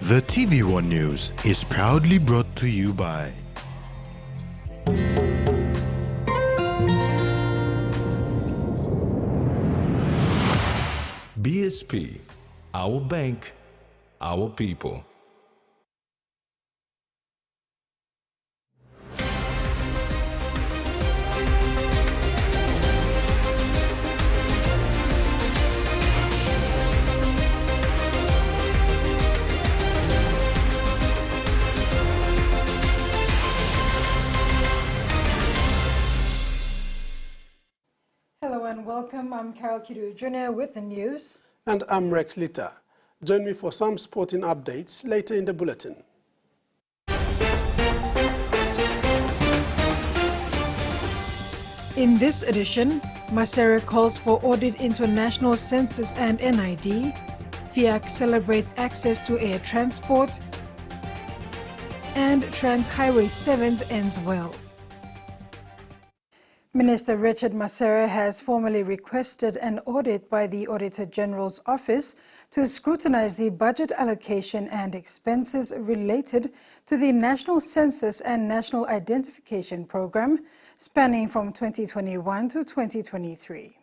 The TVWAN News is proudly brought to you by BSP, our bank, our people. Hello and welcome. I'm Carol Kidu Jr. with the news. And I'm Rex Litter. Join me for some sporting updates later in the bulletin. In this edition, Masere calls for audit into national census and NID. FIAC celebrates access to air transport. And Trans Highway 7 ends well. Minister Richard Masere has formally requested an audit by the Auditor General's Office to scrutinize the budget allocation and expenses related to the National Census and National Identification Program spanning from 2021 to 2023.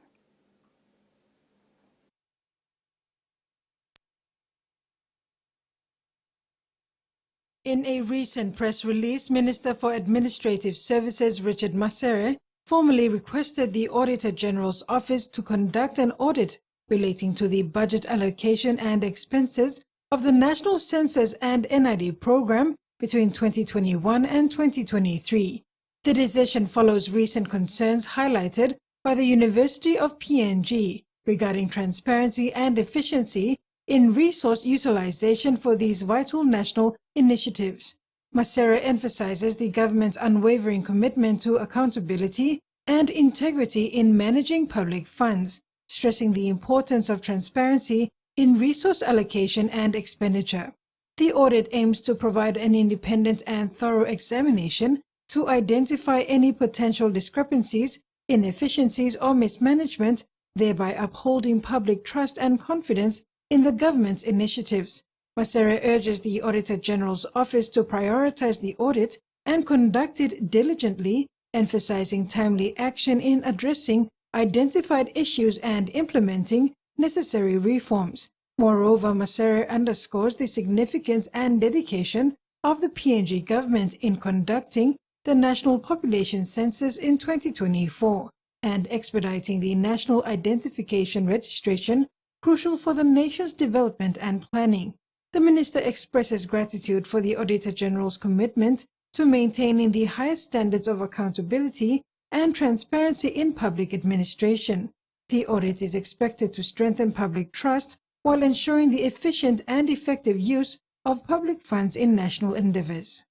In a recent press release, Minister for Administrative Services Richard Masere formally requested the Auditor General's Office to conduct an audit relating to the budget allocation and expenses of the National Census and NID program between 2021 and 2023. The decision follows recent concerns highlighted by the University of PNG regarding transparency and efficiency in resource utilization for these vital national initiatives. Masere emphasizes the government's unwavering commitment to accountability and integrity in managing public funds, stressing the importance of transparency in resource allocation and expenditure. The audit aims to provide an independent and thorough examination to identify any potential discrepancies, inefficiencies, or mismanagement, thereby upholding public trust and confidence in the government's initiatives. Masere urges the Auditor General's Office to prioritize the audit and conduct it diligently, emphasizing timely action in addressing identified issues and implementing necessary reforms. Moreover, Masere underscores the significance and dedication of the PNG government in conducting the National Population Census in 2024 and expediting the National Identification Registration, crucial for the nation's development and planning. The Minister expresses gratitude for the Auditor General's commitment to maintaining the highest standards of accountability and transparency in public administration. The audit is expected to strengthen public trust while ensuring the efficient and effective use of public funds in national endeavors.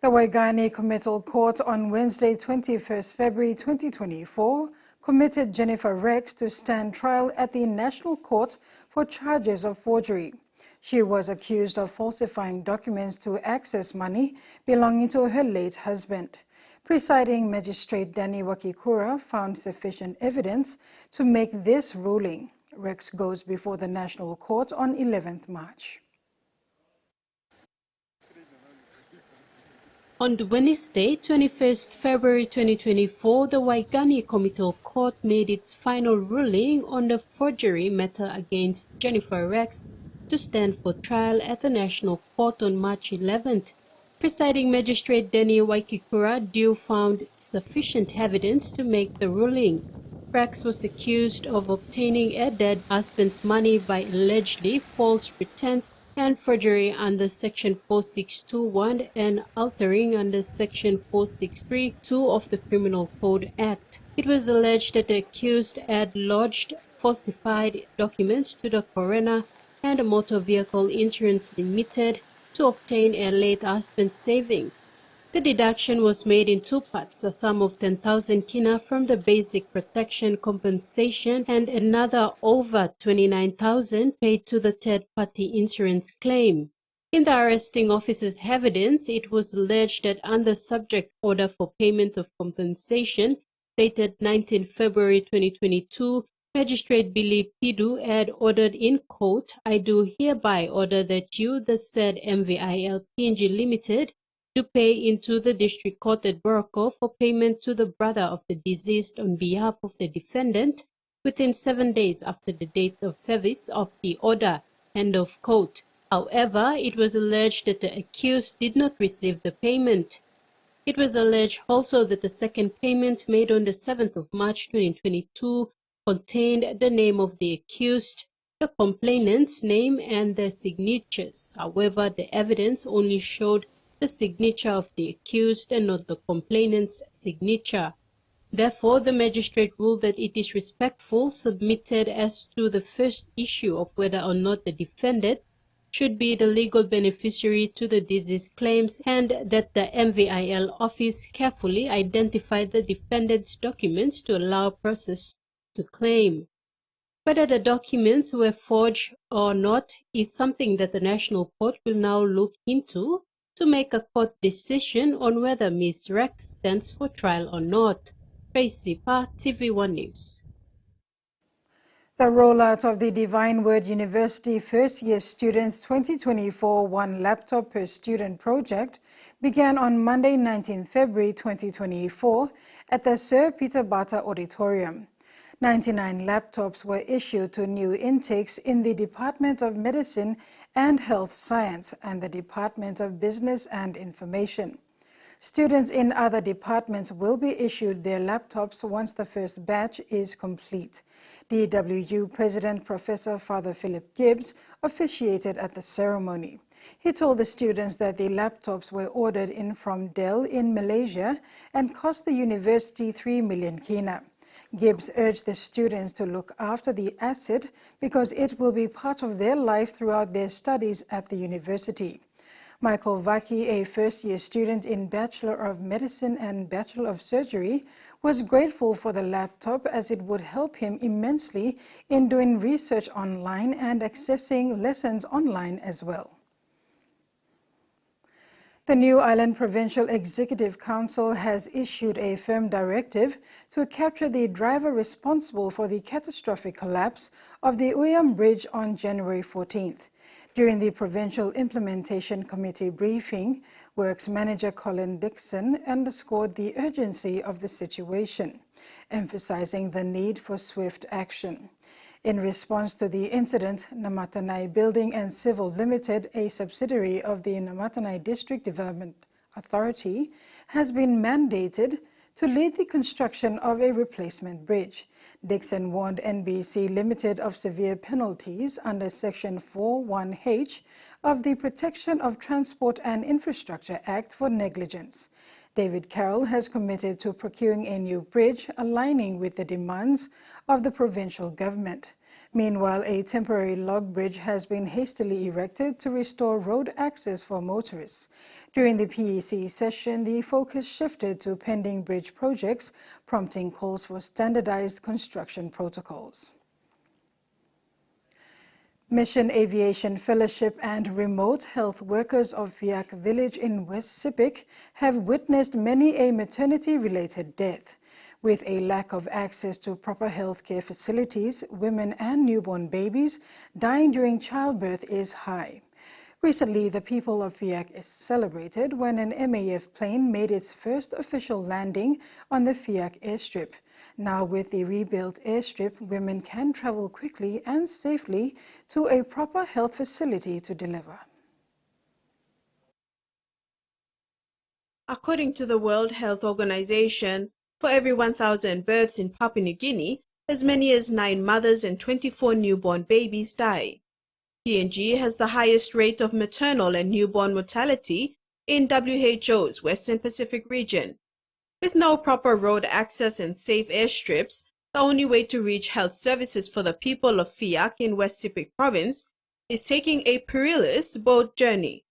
The Waigani Committal Court on Wednesday, 21st February 2024, committed Jennifer Rex to stand trial at the National Court for charges of forgery. She was accused of falsifying documents to access money belonging to her late husband. Presiding Magistrate Danny Wakikura found sufficient evidence to make this ruling. Rex goes before the National Court on 11th March. On Wednesday, 21st February 2024, the Waigani Committal Court made its final ruling on the forgery matter against Jennifer Rex to stand for trial at the National Court on March 11th. Presiding Magistrate Danny Wakikura found sufficient evidence to make the ruling. Rex was accused of obtaining her dead husband's money by allegedly false pretense and forgery under Section 4621 and altering under Section 463(2) of the Criminal Code Act. It was alleged that the accused had lodged falsified documents to the coroner and a Motor Vehicle Insurance Limited to obtain her late husband's savings. The deduction was made in two parts, a sum of 10,000 kina from the basic protection compensation and another over 29,000 paid to the third-party insurance claim. In the arresting officer's evidence, it was alleged that under subject order for payment of compensation, dated 19 February 2022, Magistrate Billy Pidu had ordered in court, "I do hereby order that you, the said MVIL PNG Limited, do pay into the District Court at Boroko for payment to the brother of the deceased on behalf of the defendant within 7 days after the date of service of the order." End of quote. However, it was alleged that the accused did not receive the payment. It was alleged also that the second payment made on the 7th of March 2022 contained the name of the accused, the complainant's name, and their signatures. However, the evidence only showed the signature of the accused and not the complainant's signature. Therefore, the magistrate ruled that it is respectful submitted as to the first issue of whether or not the defendant should be the legal beneficiary to the deceased claims, and that the MVIL office carefully identified the defendant's documents to allow process to claim. Whether the documents were forged or not is something that the National Court will now look into to make a court decision on whether Ms. Rex stands for trial or not. Tracy Pa, TV1 News. The rollout of the Divine Word University first-year students 2024 One Laptop Per Student project began on Monday, 19 February 2024 at the Sir Peter Bata Auditorium. 99 laptops were issued to new intakes in the Department of Medicine and Health Science and the Department of Business and Information. Students in other departments will be issued their laptops once the first batch is complete. DWU President Professor Father Philip Gibbs officiated at the ceremony. He told the students that the laptops were ordered in from Dell in Malaysia and cost the university 3 million kina. Gibbs urged the students to look after the asset because it will be part of their life throughout their studies at the university. Michael Vaki, a first-year student in Bachelor of Medicine and Bachelor of Surgery, was grateful for the laptop as it would help him immensely in doing research online and accessing lessons online as well. The New Island Provincial Executive Council has issued a firm directive to capture the driver responsible for the catastrophic collapse of the Uyam Bridge on January 14th. During the Provincial Implementation Committee briefing, Works Manager Colin Dixon underscored the urgency of the situation, emphasizing the need for swift action. In response to the incident, Namatanai Building and Civil Limited, a subsidiary of the Namatanai District Development Authority, has been mandated to lead the construction of a replacement bridge. Dixon warned NBC Limited of severe penalties under Section 41H of the Protection of Transport and Infrastructure Act for negligence. David Carroll has committed to procuring a new bridge aligning with the demands of the provincial government. Meanwhile, a temporary log bridge has been hastily erected to restore road access for motorists. During the PEC session, the focus shifted to pending bridge projects, prompting calls for standardized construction protocols. Mission Aviation Fellowship and remote health workers of Fiak Village in West Sepik have witnessed many a maternity-related death. With a lack of access to proper healthcare facilities, women and newborn babies dying during childbirth is high. Recently, the people of Fiak celebrated when an MAF plane made its first official landing on the Fiak airstrip. Now, with the rebuilt airstrip, women can travel quickly and safely to a proper health facility to deliver. According to the World Health Organization, for every 1,000 births in Papua New Guinea, as many as 9 mothers and 24 newborn babies die. PNG has the highest rate of maternal and newborn mortality in WHO's Western Pacific region. With no proper road access and safe airstrips, the only way to reach health services for the people of Fiak in West Sepik Province is taking a perilous boat journey.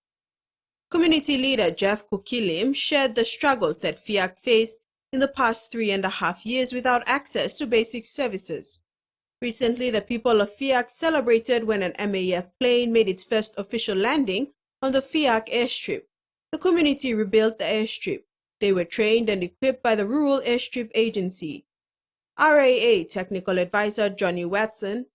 Community leader Jeff Kukilim shared the struggles that Fiak faced in the past 3.5 years without access to basic services. Recently, the people of Fiak celebrated when an MAF plane made its first official landing on the Fiak airstrip. The community rebuilt the airstrip. They were trained and equipped by the Rural Airstrip Agency. RAA Technical Advisor Johnny Watson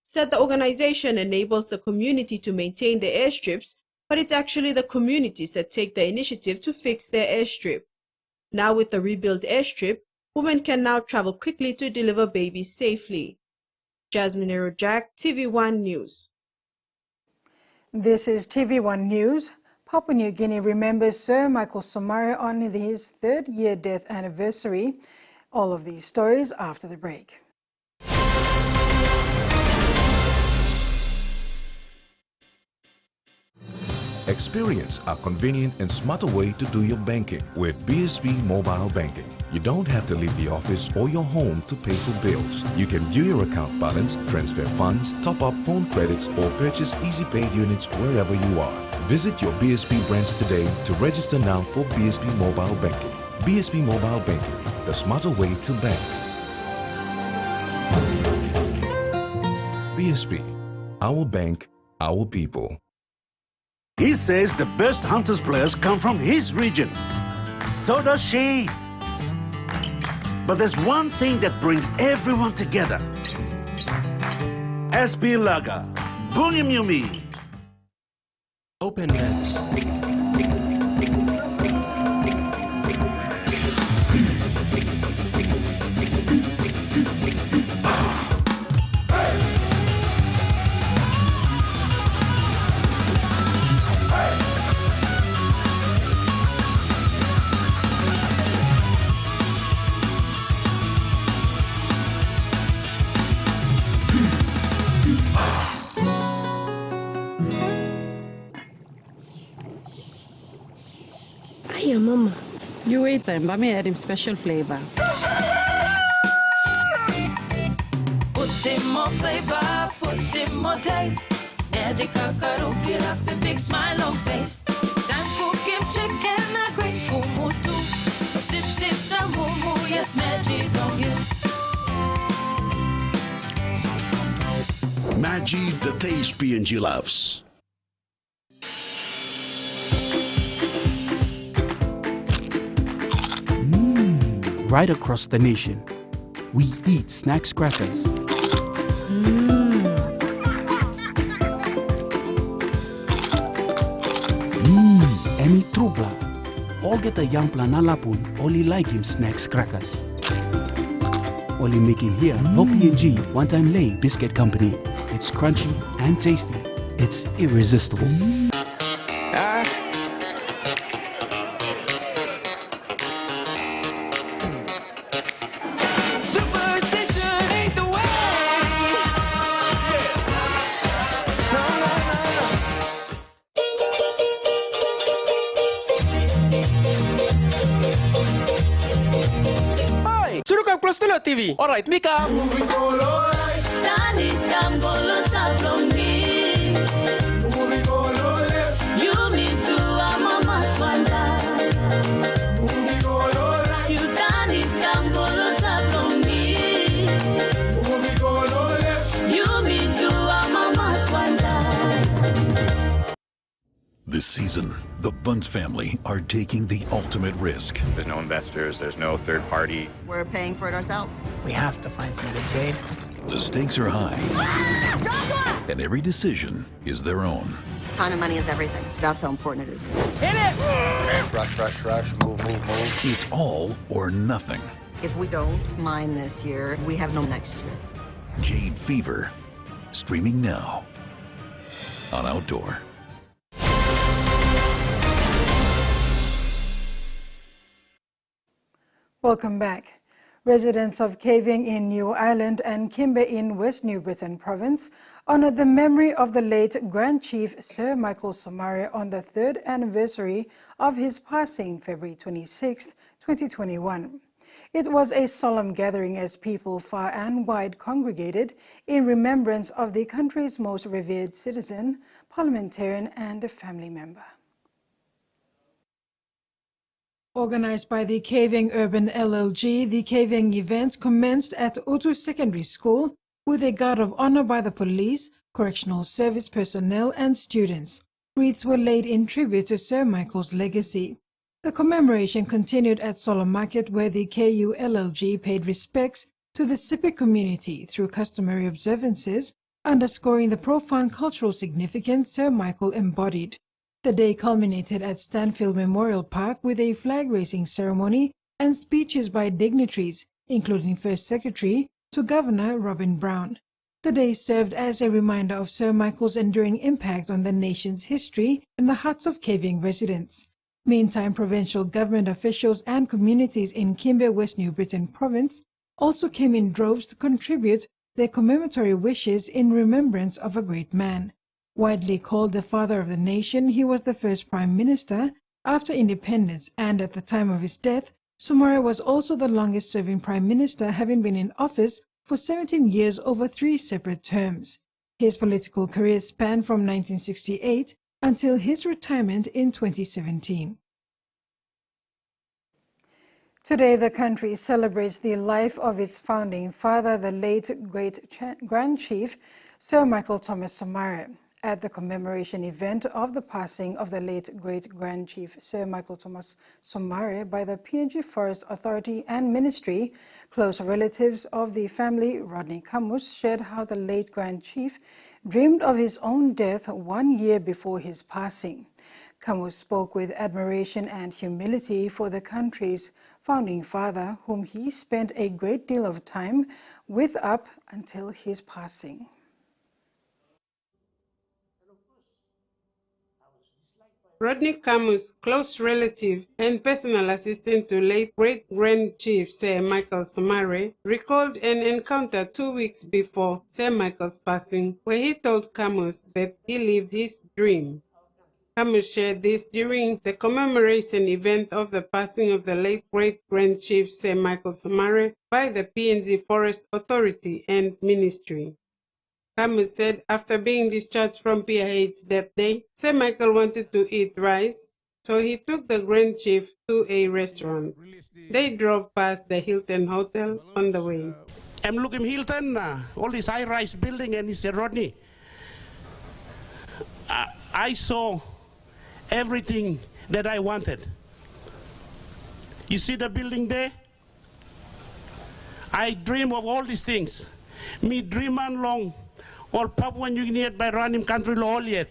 said the organization enables the community to maintain the airstrips, but it's actually the communities that take the initiative to fix their airstrip. Now with the rebuilt airstrip, women can now travel quickly to deliver babies safely. Jasmine Erojak, TVWAN News. This is TVWAN News. Papua New Guinea remembers Sir Michael Somare on his 3rd-year death anniversary. All of these stories after the break. Experience a convenient and smarter way to do your banking with BSB Mobile Banking. You don't have to leave the office or your home to pay for bills. You can view your account balance, transfer funds, top up phone credits, or purchase Easy Pay units wherever you are. Visit your BSB branch today to register now for BSB Mobile Banking. BSB Mobile Banking, the smarter way to bank. BSB, our bank, our people. He says the best Hunters players come from his region. So does she. But there's one thing that brings everyone together. SB Laga, Bunyamyumi. Open nets. Hiya, Mama. You wait then, but me add him special flavor. Put in more flavor, put in more taste. Magic kakaru, get up a big smile on face. Time for kim chicken, a great kumutu. Sip, sip, the mumu, yes, magic on you. Magic, the taste PNG loves. Right across the nation, we eat snacks crackers. Emi trubla. All get a young planalapun, only like him snacks crackers. Only make him here, no PNG, one-time lay biscuit company. It's crunchy and tasty. It's irresistible. Surukan plus dulu TV. Alright, Mika. This season, the Bunce family are taking the ultimate risk. There's no investors, there's no third party. We're paying for it ourselves. We have to find some good trade. The stakes are high, and every decision is their own. Time and money is everything. That's how important it is. Hit it! Rush, rush, rush, move, move, move. It's all or nothing. If we don't mine this year, we have no next year. Jade Fever, streaming now on Outdoor. Welcome back. Residents of Caving in New Ireland and Kimber in West New Britain Province honoured the memory of the late Grand Chief Sir Michael Somare on the 3rd anniversary of his passing, February 26, 2021. It was a solemn gathering as people far and wide congregated in remembrance of the country's most revered citizen, parliamentarian and family member. Organized by the Caving Urban LLG, the Caving events commenced at Utu Secondary School with a guard of honor by the police, correctional service personnel and students. Wreaths were laid in tribute to Sir Michael's legacy. The commemoration continued at Solomon Market where the KU LLG paid respects to the Sipek community through customary observances, underscoring the profound cultural significance Sir Michael embodied. The day culminated at Stanfield Memorial Park with a flag-raising ceremony and speeches by dignitaries, including First Secretary to Governor Robin Brown. The day served as a reminder of Sir Michael's enduring impact on the nation's history in the hearts of Kavieng residents. Meantime, provincial government officials and communities in Kimbe, West New Britain Province also came in droves to contribute their commemoratory wishes in remembrance of a great man. Widely called the father of the nation, he was the first Prime Minister after independence, and at the time of his death, Somare was also the longest-serving Prime Minister, having been in office for 17 years over 3 separate terms. His political career spanned from 1968 until his retirement in 2017. Today, the country celebrates the life of its founding father, the late great-grand chief, Sir Michael Thomas Somare. At the commemoration event of the passing of the late great-grand chief, Sir Michael Thomas Somare, by the PNG Forest Authority and Ministry, close relatives of the family, Rodney Camus, shared how the late Grand Chief dreamed of his own death 1 year before his passing. Camus spoke with admiration and humility for the country's founding father, whom he spent a great deal of time with up until his passing. Rodney Camus, close relative and personal assistant to late great-grand chief Sir Michael Somare, recalled an encounter 2 weeks before Sir Michael's passing, where he told Camus that he lived his dream. Camus shared this during the commemoration event of the passing of the late great-grand chief Sir Michael Somare by the PNG Forest Authority and Ministry. Camus said after being discharged from PIH that day, Sir Michael wanted to eat rice, so he took the Grand Chief to a restaurant. They drove past the Hilton Hotel on the way. I'm looking Hilton, all this high-rise building, and he said, Rodney, I saw everything that I wanted. You see the building there? I dream of all these things. Me dream man long. All Papua New Guinea by running country law all yet.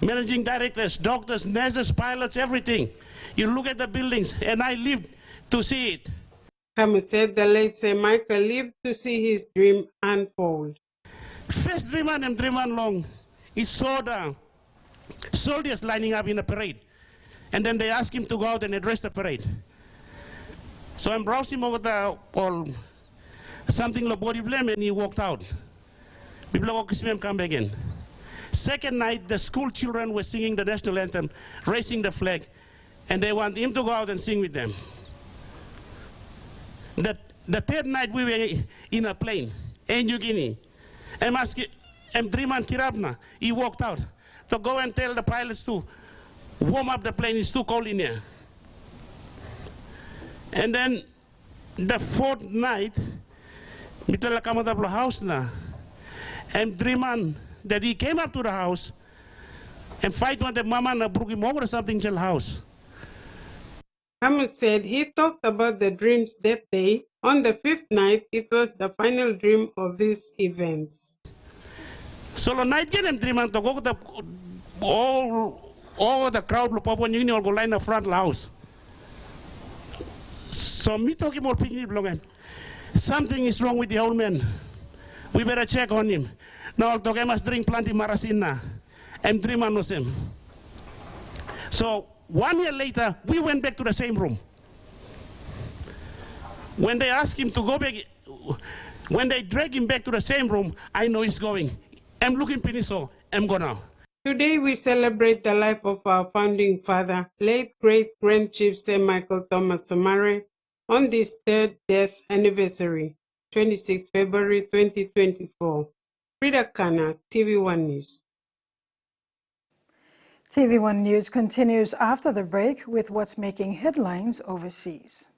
Managing directors, doctors, nurses, pilots, everything. You look at the buildings, and I lived to see it. Camus said the late Sir Michael lived to see his dream unfold. First dream and dream long, he saw the soldiers lining up in a parade. And then they asked him to go out and address the parade. So I'm browsing over the something like body blame, and he walked out. People come back again. Second night, the school children were singing the national anthem, raising the flag, and they want him to go out and sing with them. The third night, we were in a plane in New Guinea. I'm Dreaman Kirabna. He walked out to go and tell the pilots to warm up the plane. It's too cold in here. And then the fourth night, mitala kamataplo house na. I'm dreaming that he came up to the house and fight with the mama and broke him over something in the house. Camus said he talked about the dreams that day. On the fifth night, it was the final dream of these events. So the night I'm dreaming to go to the all the crowd Papua New Guinea all go line the front of the house. So me talking about picnic belonging. Something is wrong with the old man. We better check on him. Now I must drink plenty marasina and dream on him. So 1 year later, we went back to the same room. When they asked him to go back, when they drag him back to the same room, I know he's going. I'm looking Piniso, I'm going now. Today we celebrate the life of our founding father, late great-grand chief Sir Michael Thomas Somare, on this third death anniversary, 26 February 2024. Frida Kana, TVWAN News. TVWAN News continues after the break with what's making headlines overseas.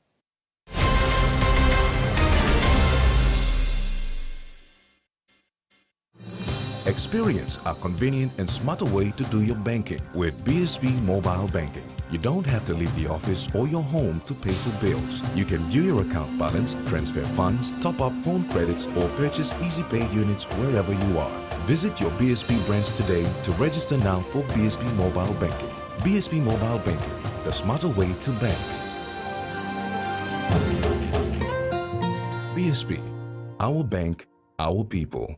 Experience a convenient and smarter way to do your banking with BSB Mobile Banking. You don't have to leave the office or your home to pay for bills. You can view your account balance, transfer funds, top up phone credits, or purchase Easy Pay units wherever you are. Visit your BSP branch today to register now for BSP Mobile Banking. BSP Mobile Banking, the smarter way to bank. BSP, our bank, our people.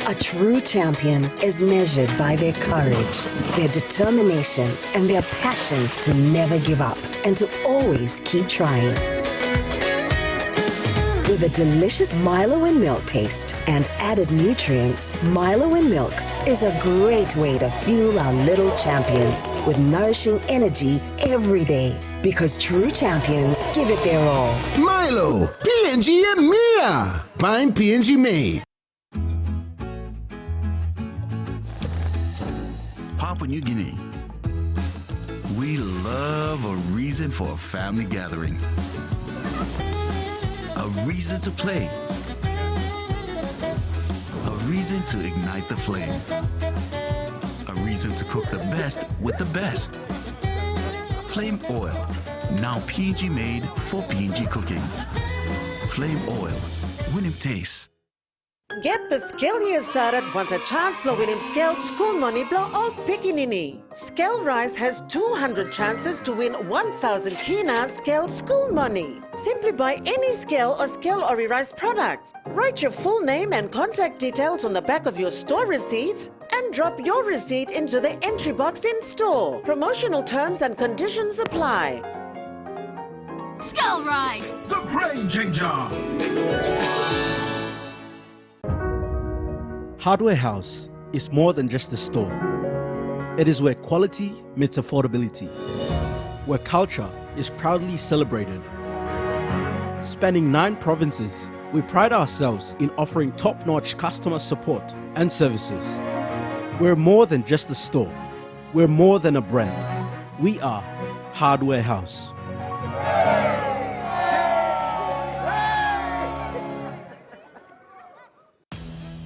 A true champion is measured by their courage, their determination, and their passion to never give up and to always keep trying. With a delicious Milo and milk taste and added nutrients, Milo and milk is a great way to fuel our little champions with nourishing energy every day. Because true champions give it their all. Milo, PNG and Mia. Find PNG made. Papua New Guinea. We love a reason for a family gathering. A reason to play. A reason to ignite the flame. A reason to cook the best with the best. Flame oil, now PNG made for PNG cooking. Flame oil, winning taste. Get the skill year started want a chance to win him Scale School Money Blow All Pikinini. Scale Rise has 200 chances to win 1,000 Kina Scale School Money. Simply buy any Scale or Scale Ori Rice products. Write your full name and contact details on the back of your store receipt and drop your receipt into the entry box in store. Promotional terms and conditions apply. Scale Rise, the Grain Changer. Hardware House is more than just a store. It is where quality meets affordability, where culture is proudly celebrated. Spanning 9 provinces, we pride ourselves in offering top-notch customer support and services. We're more than just a store. We're more than a brand. We are Hardware House.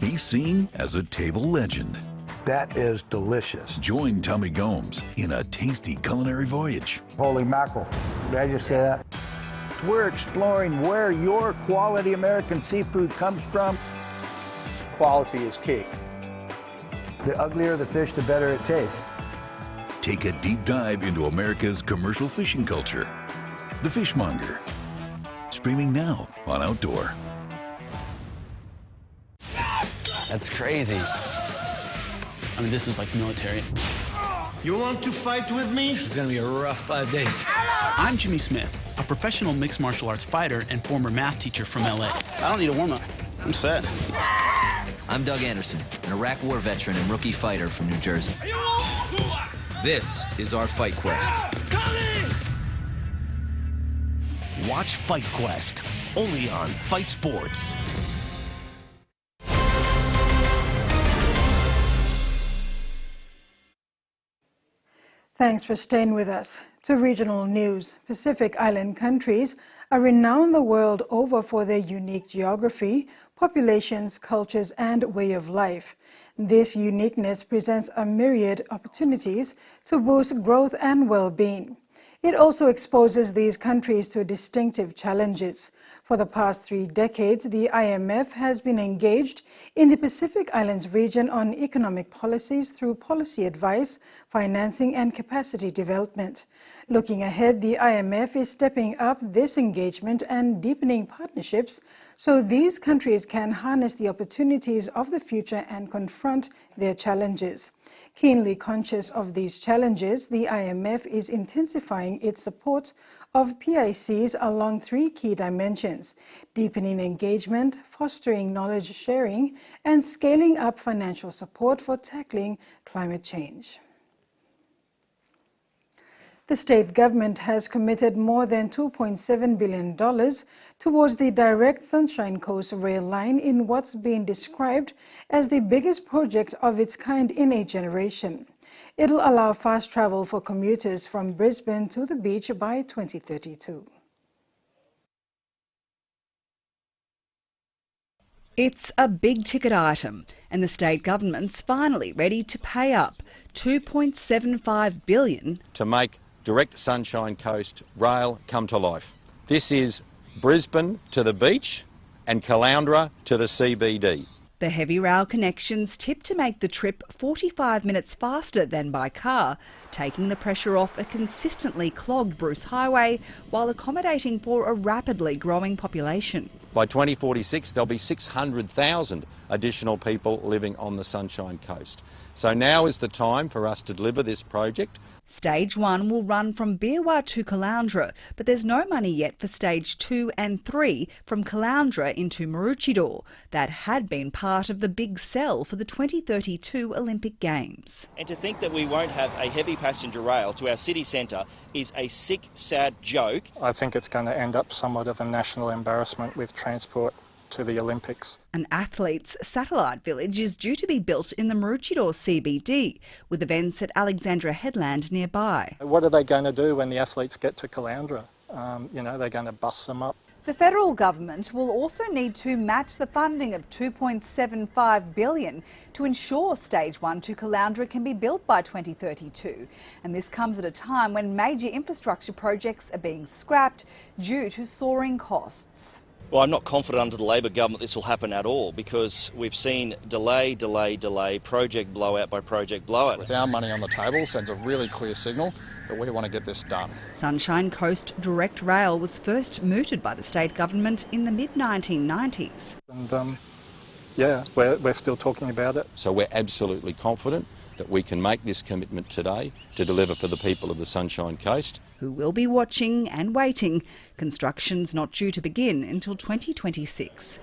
He's seen as a table legend. That is delicious. Join Tommy Gomes in a tasty culinary voyage. Holy mackerel. Did I just say that? We're exploring where your quality American seafood comes from. Quality is key. The uglier the fish, the better it tastes. Take a deep dive into America's commercial fishing culture. The Fishmonger. Streaming now on Outdoor. That's crazy. I mean, this is like military. You want to fight with me? This is gonna be a rough 5 days. I'm Jimmy Smith, a professional mixed martial arts fighter and former math teacher from LA. I don't need a warm-up. I'm set. I'm Doug Anderson, an Iraq war veteran and rookie fighter from New Jersey. This is our Fight Quest. Watch Fight Quest, only on Fight Sports. Thanks for staying with us. To regional news, Pacific Island countries are renowned the world over for their unique geography, populations, cultures, and way of life. This uniqueness presents a myriad opportunities to boost growth and well-being. It also exposes these countries to distinctive challenges. For the past 3 decades, the IMF has been engaged in the Pacific Islands region on economic policies through policy advice, financing, and capacity development. Looking ahead, the IMF is stepping up this engagement and deepening partnerships so these countries can harness the opportunities of the future and confront their challenges. Keenly conscious of these challenges, the IMF is intensifying its support of PICs along 3 key dimensions: deepening engagement, fostering knowledge sharing, and scaling up financial support for tackling climate change. The state government has committed more than $2.7 billion towards the direct Sunshine Coast rail line in what's being described as the biggest project of its kind in a generation. It'll allow fast travel for commuters from Brisbane to the beach by 2032. It's a big ticket item, and the state government's finally ready to pay up. $2.75 billion to make direct Sunshine Coast rail come to life. This is Brisbane to the beach and Caloundra to the CBD. The heavy rail connections tipped to make the trip 45 minutes faster than by car, taking the pressure off a consistently clogged Bruce Highway while accommodating for a rapidly growing population. By 2046, there'll be 600,000 additional people living on the Sunshine Coast. So now is the time for us to deliver this project. Stage 1 will run from Beerwah to Caloundra, but there's no money yet for Stage 2 and 3 from Caloundra into Maroochydore. That had been part of the big sell for the 2032 Olympic Games. And to think that we won't have a heavy passenger rail to our city centre is a sick, sad joke. I think it's going to end up somewhat of a national embarrassment with transport to the Olympics. An athlete's satellite village is due to be built in the Maroochydore CBD, with events at Alexandra Headland nearby. What are they going to do when the athletes get to Caloundra? They're going to bus them up. The federal government will also need to match the funding of $2.75 billion to ensure Stage 1 to Caloundra can be built by 2032. And this comes at a time when major infrastructure projects are being scrapped due to soaring costs. Well, I'm not confident under the Labor government this will happen at all, because we've seen delay, project blowout by project blowout. With our money on the table sends a really clear signal that we want to get this done. Sunshine Coast Direct Rail was first mooted by the state government in the mid-1990s. And we're still talking about it. So we're absolutely confident that we can make this commitment today to deliver for the people of the Sunshine Coast. Who will be watching and waiting. Construction's not due to begin until 2026.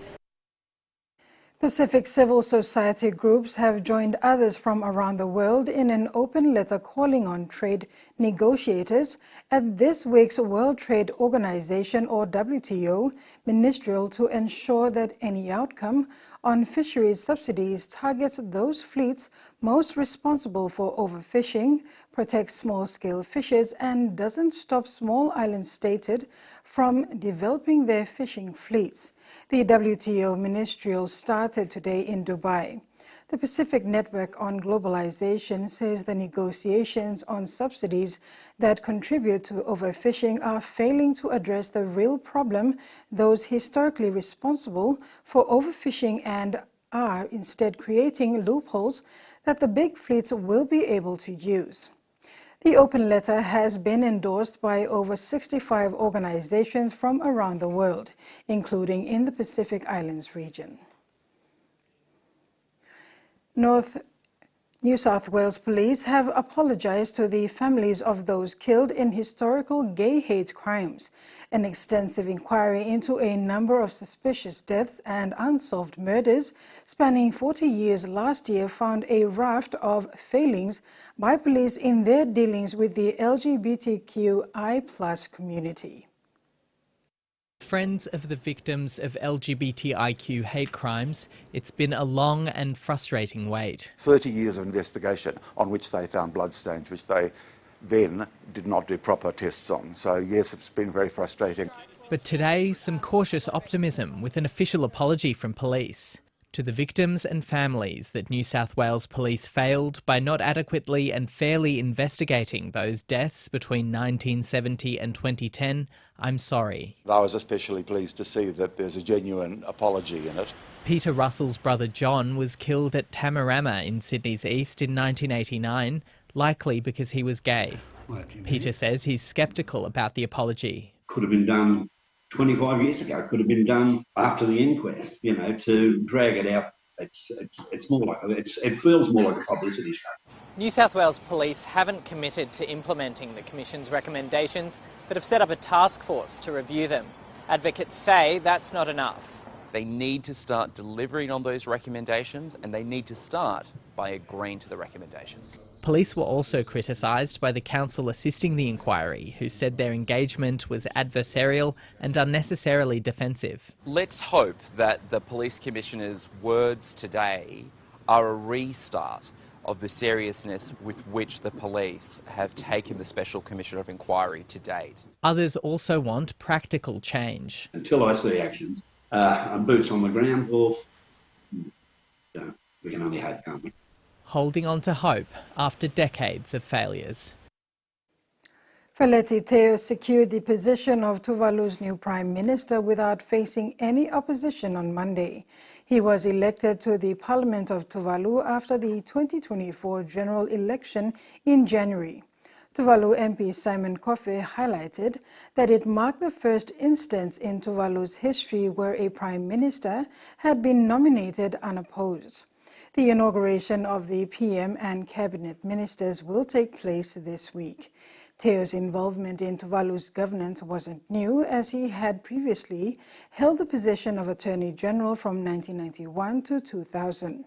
Pacific civil society groups have joined others from around the world in an open letter calling on trade negotiators at this week's World Trade Organization, or WTO, ministerial to ensure that any outcome on fisheries subsidies targets those fleets most responsible for overfishing, protects small-scale fishers, and doesn't stop small island states from developing their fishing fleets. The WTO ministerial started today in Dubai. The Pacific Network on Globalization says the negotiations on subsidies that contribute to overfishing are failing to address the real problem, those historically responsible for overfishing, and are instead creating loopholes that the big fleets will be able to use. The open letter has been endorsed by over 65 organizations from around the world, including in the Pacific Islands region. New South Wales Police have apologized to the families of those killed in historical gay hate crimes. An extensive inquiry into a number of suspicious deaths and unsolved murders spanning 40 years last year found a raft of failings by police in their dealings with the LGBTQI+ community. Friends of the victims of LGBTIQ hate crimes, it's been a long and frustrating wait. 30 years of investigation on which they found bloodstains, which they then did not do proper tests on. So yes, it's been very frustrating. But today, some cautious optimism with an official apology from police. To the victims and families that New South Wales Police failed by not adequately and fairly investigating those deaths between 1970 and 2010, I'm sorry. I was especially pleased to see that there's a genuine apology in it. Peter Russell's brother John was killed at Tamarama in Sydney's east in 1989, likely because he was gay. Peter says he's sceptical about the apology. Could have been done 25 years ago, could have been done after the inquest, to drag it out. It's more like, it feels more like a publicity stunt. New South Wales Police haven't committed to implementing the Commission's recommendations, but have set up a task force to review them. Advocates say that's not enough. They need to start delivering on those recommendations, and they need to start by agreeing to the recommendations. Police were also criticised by the council assisting the inquiry, who said their engagement was adversarial and unnecessarily defensive. Let's hope that the Police Commissioner's words today are a restart of the seriousness with which the police have taken the Special Commissioner of Inquiry to date. Others also want practical change. Until I see action, and boots on the ground, well, we can only hope, can't we? holding on to hope after decades of failures. Feleti Teo secured the position of Tuvalu's new prime minister without facing any opposition on Monday. He was elected to the Parliament of Tuvalu after the 2024 general election in January. Tuvalu MP Simon Kofe highlighted that it marked the first instance in Tuvalu's history where a prime minister had been nominated unopposed. The inauguration of the PM and cabinet ministers will take place this week. Teo's involvement in Tuvalu's governance wasn't new, as he had previously held the position of Attorney General from 1991 to 2000.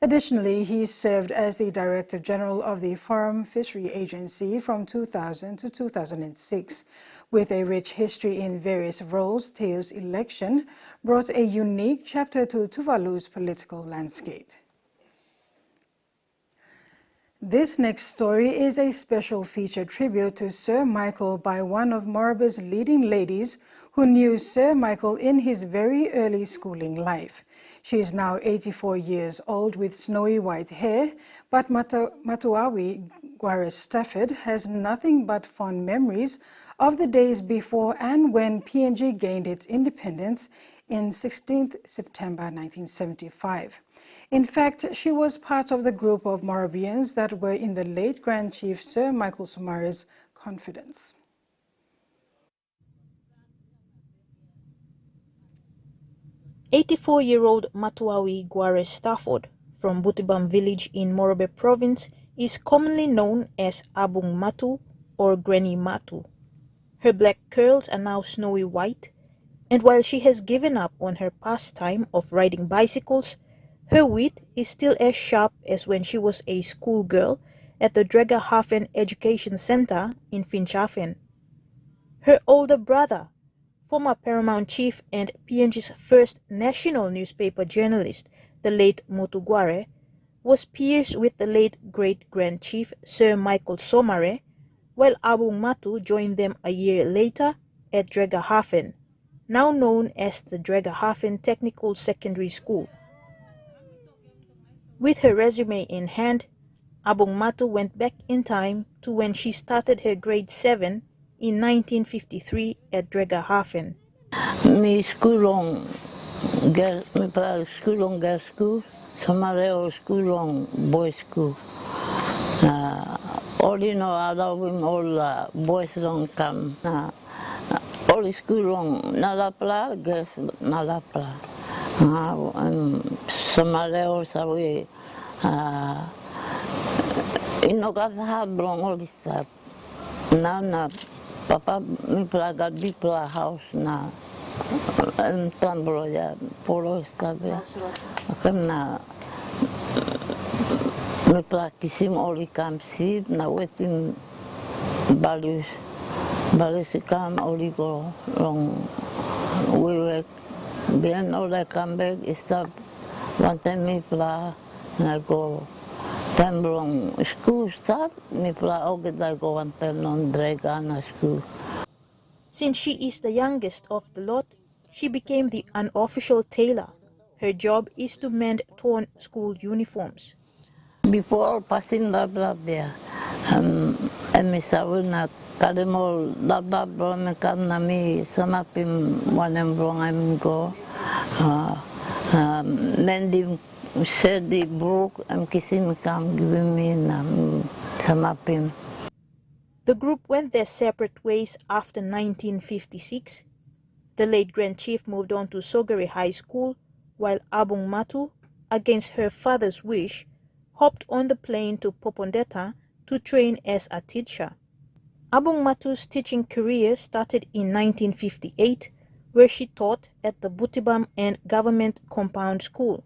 Additionally, he served as the Director General of the Foreign Fishery Agency from 2000 to 2006. With a rich history in various roles, Teo's election brought a unique chapter to Tuvalu's political landscape. This next story is a special feature tribute to Sir Michael by one of Morobe's leading ladies who knew Sir Michael in his very early schooling life. She is now 84 years old with snowy white hair, but Matuawi Gware Stafford has nothing but fond memories of the days before and when PNG gained its independence in 16th September 1975. In fact, she was part of the group of Morobians that were in the late Grand Chief Sir Michael Somare's confidence. "84-year-old Matuawi Gware Stafford from Butibam village in Morobe province is commonly known as Abung Matu or Granny Matu. Her black curls are now snowy white, and while she has given up on her pastime of riding bicycles, her wit is still as sharp as when she was a schoolgirl at the Dregahafen Education Center in Finschhafen. Her older brother, former Paramount Chief and PNG's first national newspaper journalist, the late Mutu Gware, was peers with the late Great-Grand Chief Sir Michael Somare, while Abung Matu joined them a year later at Dregahafen, now known as the Dregahafen Technical Secondary School. With her resume in hand, Abung Matu went back in time to when she started her grade 7 in 1953 at Dregahafen. Mi skulong girl, mi pra skulong girl school, Somareo skulong boys school. All you know, allow him all boys don't come. All skulong nalapla, girls nalapla. Somareo sawi inokatha blong all this na papa mi pra got big house na tambro ya polo sabe kana mi pra kisim oli kamsi na wetin balus kam oli go long we work then all I come back stop one time mi pra na go tambrong school start mi pra oget I go one time on Dregana school. Since she is the youngest of the lot, she became the unofficial tailor. Her job is to mend torn school uniforms. Before passing the blood there, and mi sabi na kademol labda bro me kan nami samapim wanem brong I'm go mending said the book I'm kissing kam giving me na samapim. The group went their separate ways after 1956. The late Grand Chief moved on to Sogari High School, while Abung Matu, against her father's wish, hopped on the plane to Popondetta to train as a teacher. Abung Matu's teaching career started in 1958, where she taught at the Butibam and Government Compound School.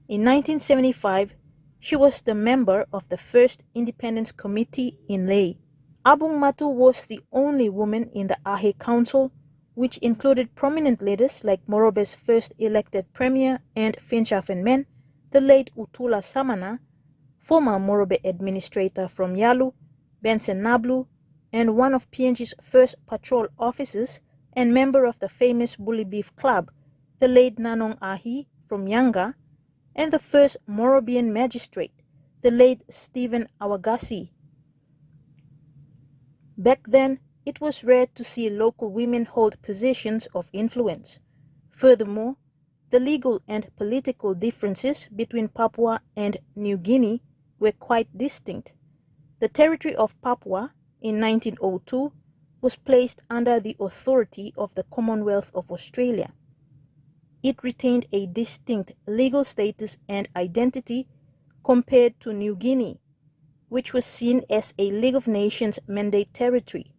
In 1975, she was the member of the First Independence Committee in Ley. Abung Matu was the only woman in the Ahe Council, which included prominent leaders like Morobe's first elected premier and Finschhafen man, the late Utula Samana, former Morobe administrator from Yalu, Benson Nablu, and one of PNG's first patrol officers and member of the famous Bully Beef Club, the late Nanong Ahi from Yanga, and the first Morobian magistrate, the late Stephen Awagasi. Back then, it was rare to see local women hold positions of influence. Furthermore, the legal and political differences between Papua and New Guinea were quite distinct. The territory of Papua in 1902 was placed under the authority of the Commonwealth of Australia. It retained a distinct legal status and identity compared to New Guinea, which was seen as a League of Nations mandate territory.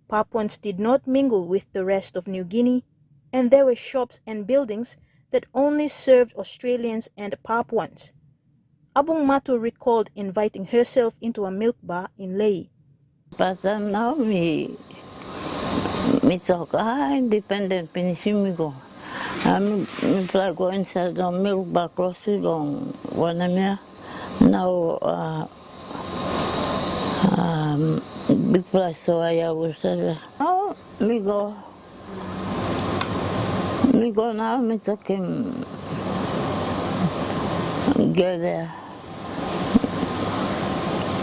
Papuans did not mingle with the rest of New Guinea, and there were shops and buildings that only served Australians and Papuans. Abung Matu recalled inviting herself into a milk bar in Lae. But now me talk independent pinishimigo. Me play go inside the milk bar close to long one now big place so I will say now me go now me take him get there.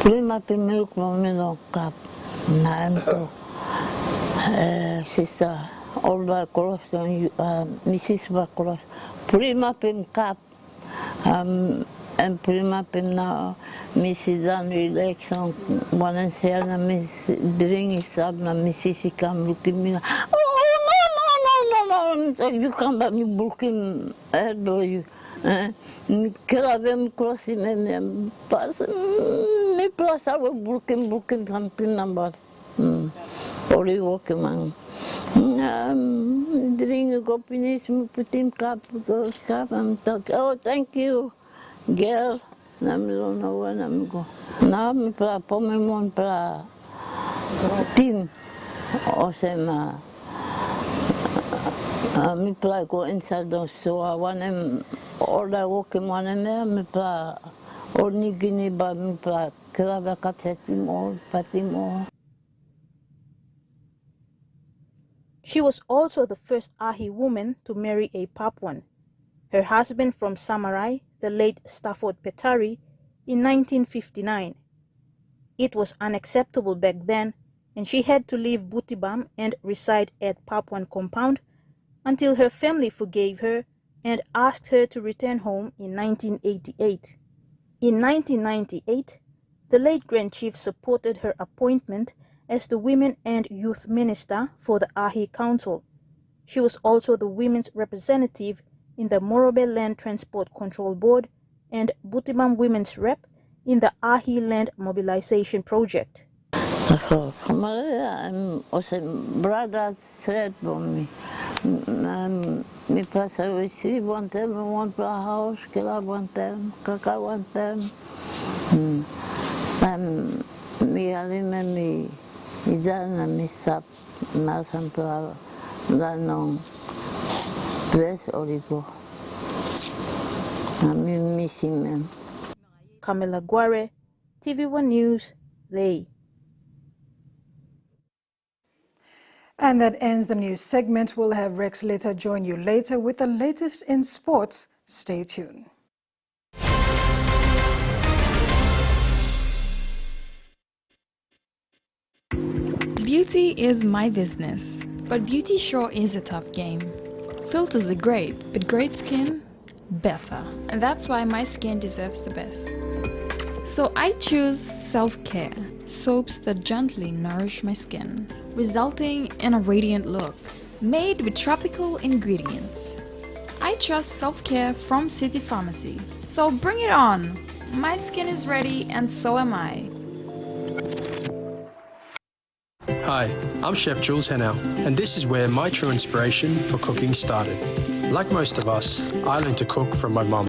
Prima pe milk momento cup nanto sister all by cross Mrs. Bacross prima pe cup and prima pe now Mrs. Dan election one and say na Miss drink is up na Mrs. come looking me no so you come back me booking elbow you Kila vem crossi me pas me plus I will booking something number only walk man drink a copinis me put him cup and talk oh thank you girl nam don't know when I'm go now me pra pomemon pra team o sema me play go inside the so I want him all I walk in one and me play or New Guinea but me play Krava Katetim or Patimo. She was also the first Ahi woman to marry a Papuan. Her husband from Samarai, the late Stafford Petari, in 1959. It was unacceptable back then, and she had to leave Butibam and reside at Papuan compound until her family forgave her and asked her to return home in 1988. In 1998, the late Grand Chief supported her appointment as the Women and Youth Minister for the Ahi Council. She was also the women's representative in the Morobe Land Transport Control Board and Butibam Women's Rep in the Ahi Land Mobilization Project. Brother said for me, me pass I receive one time, one per house, kila one time, kaka one time. And me alime me idana me sap na sampla lanong dress oligo. I'm missing them. Camilla Guare, TVWAN News, Lae. And that ends the news segment. We'll have Rex Litter join you later with the latest in sports. Stay tuned. Beauty is my business, but beauty sure is a tough game. Filters are great, but great skin, better. And that's why my skin deserves the best. So I choose self-care, soaps that gently nourish my skin, resulting in a radiant look, made with tropical ingredients. I trust self-care from City Pharmacy, so bring it on! My skin is ready and so am I. Hi, I'm Chef Jules Henao, and this is where my true inspiration for cooking started. Like most of us, I learned to cook from my mum.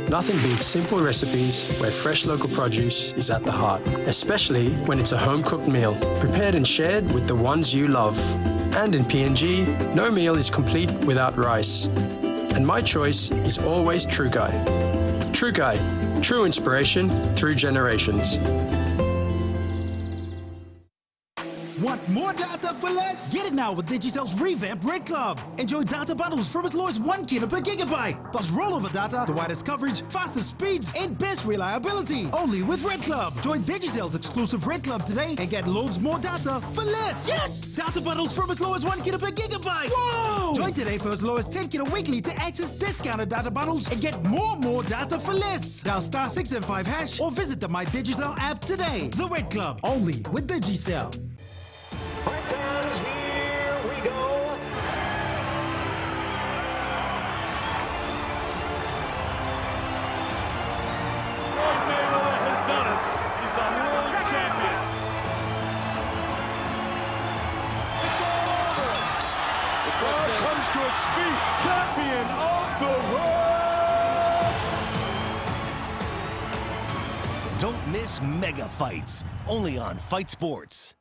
Nothing beats simple recipes where fresh local produce is at the heart, especially when it's a home-cooked meal, prepared and shared with the ones you love. And in PNG, no meal is complete without rice. And my choice is always True Guy. True Guy, true inspiration through generations. Want more data for less? Get it now with Digicel's revamped Red Club. Enjoy data bundles from as low as 1 kilo per gigabyte. Plus rollover data, the widest coverage, fastest speeds, and best reliability. Only with Red Club. Join Digicel's exclusive Red Club today and get loads more data for less. Yes! Data bundles from as low as 1 kilo per gigabyte. Whoa! Join today for as low as 10 kilo weekly to access discounted data bundles and get more data for less. Dial *675# or visit the My Digicel app today. The Red Club, only with Digicel. Fans, here we go. Floyd Mayweather has done it. He's a world champion. It's all over. The crowd comes to its feet. Champion of the world. Don't miss mega fights, only on Fight Sports.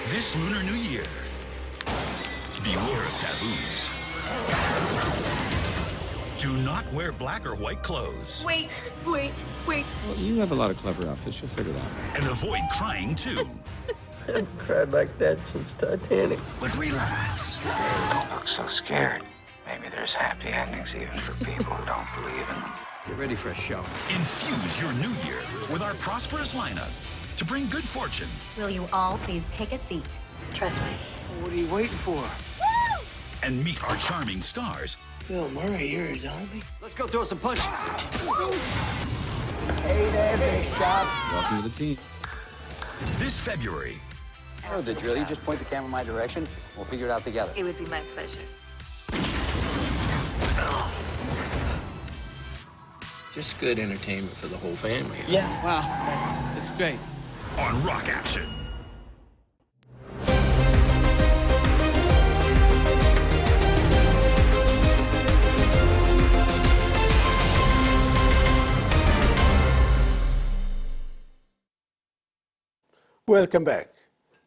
This Lunar New Year, beware of taboos. Do not wear black or white clothes. Wait. Well, you have a lot of clever outfits. You'll figure it out. And avoid crying, too. I haven't cried like that since Titanic. But relax. Don't look so scared. Maybe there's happy endings even for people who don't believe in them. Get ready for a show. Infuse your new year with our prosperous lineup to bring good fortune. Will you all please take a seat? Trust me. What are you waiting for? Woo! And meet our charming stars. Bill Murray, you're a zombie. Let's go throw some punches. Hey there, big shot. Welcome to the team. This February. I know the drill. You just point the camera my direction. We'll figure it out together. It would be my pleasure. Just good entertainment for the whole family. Yeah. Wow. It's great. On Rock Action. Welcome back.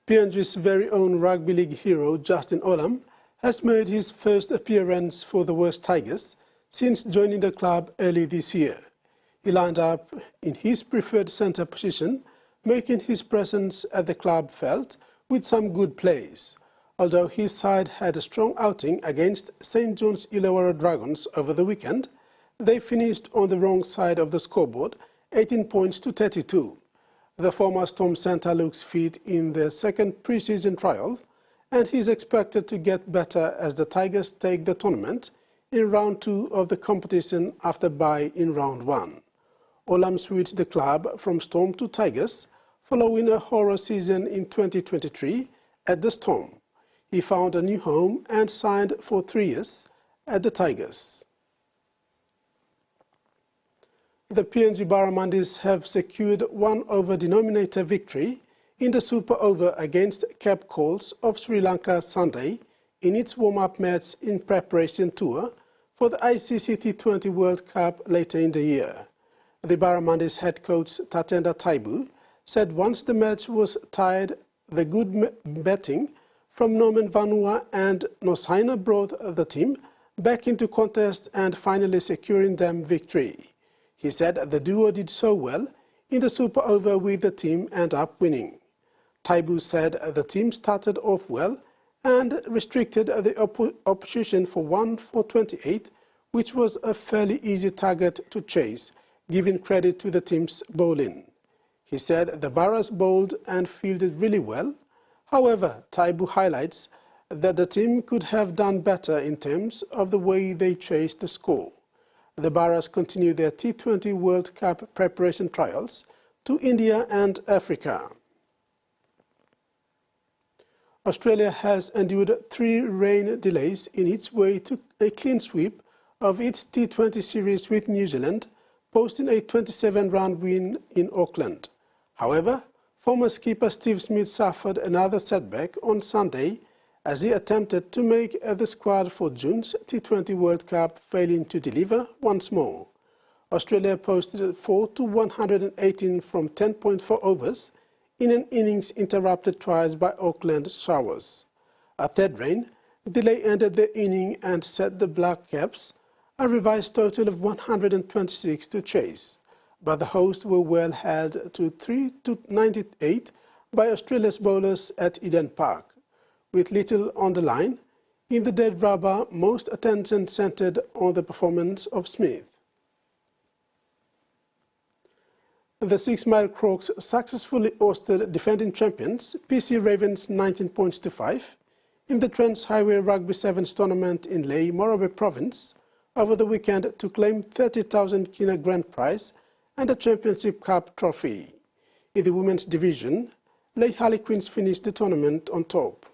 PNG's very own rugby league hero, Justin Olam, has made his first appearance for the West Tigers since joining the club early this year. He lined up in his preferred centre position, making his presence at the club felt with some good plays. Although his side had a strong outing against St. John's Illawarra Dragons over the weekend, they finished on the wrong side of the scoreboard, 18 points to 32. The former Storm centre looks fit in their second pre-season trial, and he's expected to get better as the Tigers take the tournament in round 2 of the competition after bye in round 1. Olam switched the club from Storm to Tigers following a horror season in 2023 at the Storm. He found a new home and signed for 3 years at the Tigers. The PNG Barramundis have secured one over-denominator victory in the Super Over against Cape Coast of Sri Lanka Sunday in its warm-up match in preparation tour for the ICC T20 World Cup later in the year. The Barramundis head coach Tatenda Taibu said once the match was tied, the good batting from Norman Vanua and Nosaina brought the team back into contest and finally securing them victory. He said the duo did so well in the Super Over with the team end up winning. Taibu said the team started off well and restricted the opposition for 1 for 28, which was a fairly easy target to chase, giving credit to the team's bowling. He said the Barras bowled and fielded really well. However, Taibu highlights that the team could have done better in terms of the way they chased the score. The Barras continue their T20 World Cup preparation trials to India and Africa. Australia has endured 3 rain delays in its way to a clean sweep of its T20 series with New Zealand, posting a 27-run win in Auckland. However, Former skipper Steve Smith suffered another setback on Sunday as he attempted to make the squad for June's T20 World Cup, failing to deliver once more. Australia posted 4 to 118 from 10.4 overs in an innings interrupted twice by Auckland showers. A third rain delay ended the inning and set the Black Caps a revised total of 126 to chase, but the hosts were well held to 3 to 98 by Australia's bowlers at Eden Park. With little on the line, in the dead rubber, most attention centred on the performance of Smith. The 6 Mile Crocs successfully hosted defending champions PC Ravens 19 points to 5 in the Trans Highway Rugby Sevens tournament in Lae, Morobe Province over the weekend to claim 30,000 kina grand prize and a Championship Cup trophy. In the women's division, Lae Harlequins finished the tournament on top.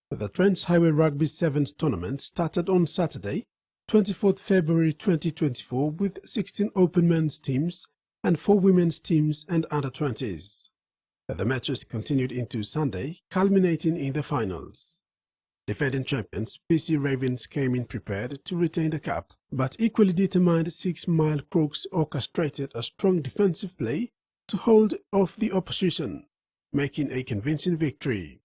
The Trans Highway Rugby Sevens tournament started on Saturday, 24th February 2024 with 16 open men's teams and 4 women's teams and under-20s. The matches continued into Sunday, culminating in the finals. Defending champions PC Ravens came in prepared to retain the cup, but equally determined 6 Mile Crocs orchestrated a strong defensive play to hold off the opposition, making a convincing victory.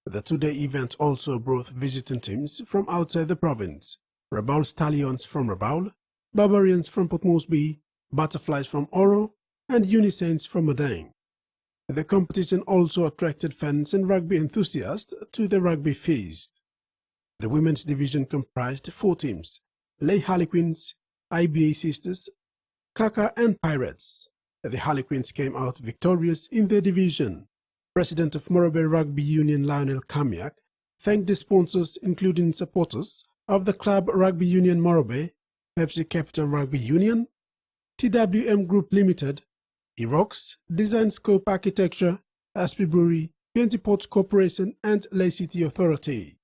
The two-day event also brought visiting teams from outside the province: Rabaul Stallions from Rabaul, Barbarians from Port Moresby, Butterflies from Oro, and Unisaints from Madang. The competition also attracted fans and rugby enthusiasts to the rugby feast. The women's division comprised 4 teams: Lae Harlequins, IBA Sisters, Kaka and Pirates. The Harlequins came out victorious in their division. President of Morobe Rugby Union Lionel Kamiak thanked the sponsors, including supporters of the club Rugby Union Morobe, Pepsi Capital Rugby Union, TWM Group Limited, Erox, Design Scope Architecture, Aspi Brewery, PNG Ports Corporation and Lae City Authority.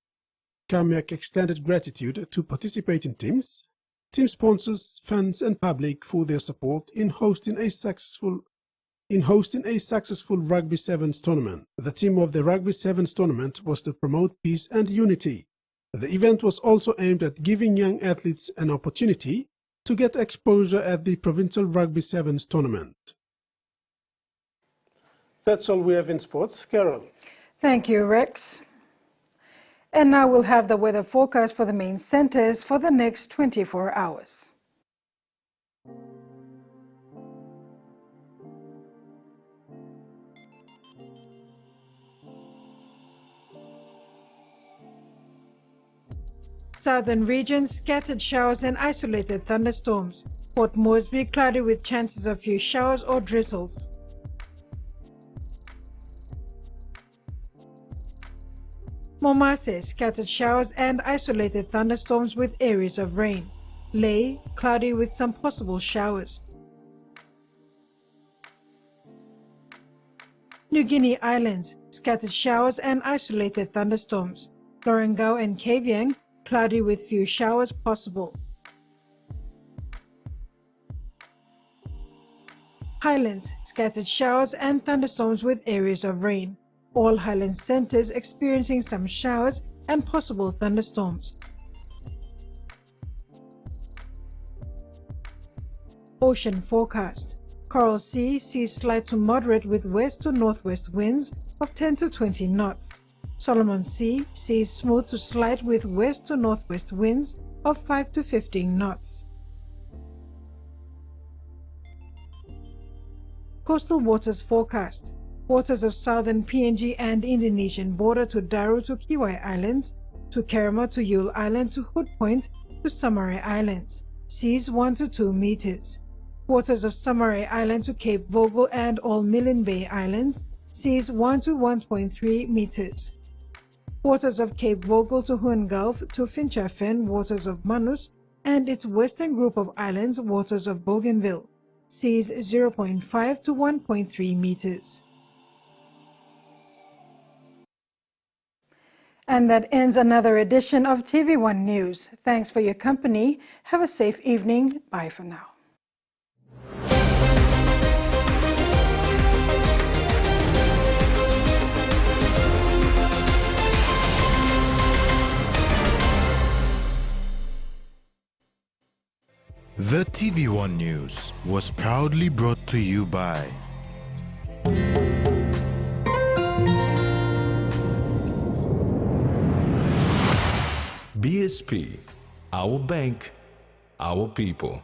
Kamiak extended gratitude to participating teams, team sponsors, fans and public for their support in hosting a successful Rugby Sevens tournament. The theme of the Rugby Sevens tournament was to promote peace and unity. The event was also aimed at giving young athletes an opportunity to get exposure at the Provincial Rugby Sevens tournament. That's all we have in sports. Carol. Thank you, Rex. And now we'll have the weather forecast for the main centres for the next 24 hours. Southern regions, scattered showers and isolated thunderstorms. Port Moresby, cloudy with chances of few showers or drizzles. Momase, scattered showers and isolated thunderstorms with areas of rain. Lae, cloudy with some possible showers. New Guinea Islands, scattered showers and isolated thunderstorms. Lorengau and Kavieng, cloudy with few showers possible. Highlands, scattered showers and thunderstorms with areas of rain. All Highlands centres experiencing some showers and possible thunderstorms. Ocean forecast. Coral Sea sees slight to moderate with west to northwest winds of 10 to 20 knots. Solomon Sea sees smooth to slight with west to northwest winds of 5 to 15 knots. Coastal waters forecast. Waters of southern PNG and Indonesian border to Daru to Kiwai Islands, to Kerama to Yule Island to Hood Point to Somare Islands. Seas 1 to 2 meters. Waters of Somare Island to Cape Vogel and all Milne Bay Islands. Seas 1 to 1.3 meters. Waters of Cape Vogel to Huon Gulf to Fincha Fen, waters of Manus and its western group of islands, waters of Bougainville. Seas 0.5 to 1.3 meters. And that ends another edition of TV1 News. Thanks for your company. Have a safe evening. Bye for now. TVWAN News was proudly brought to you by BSP, our bank, our people.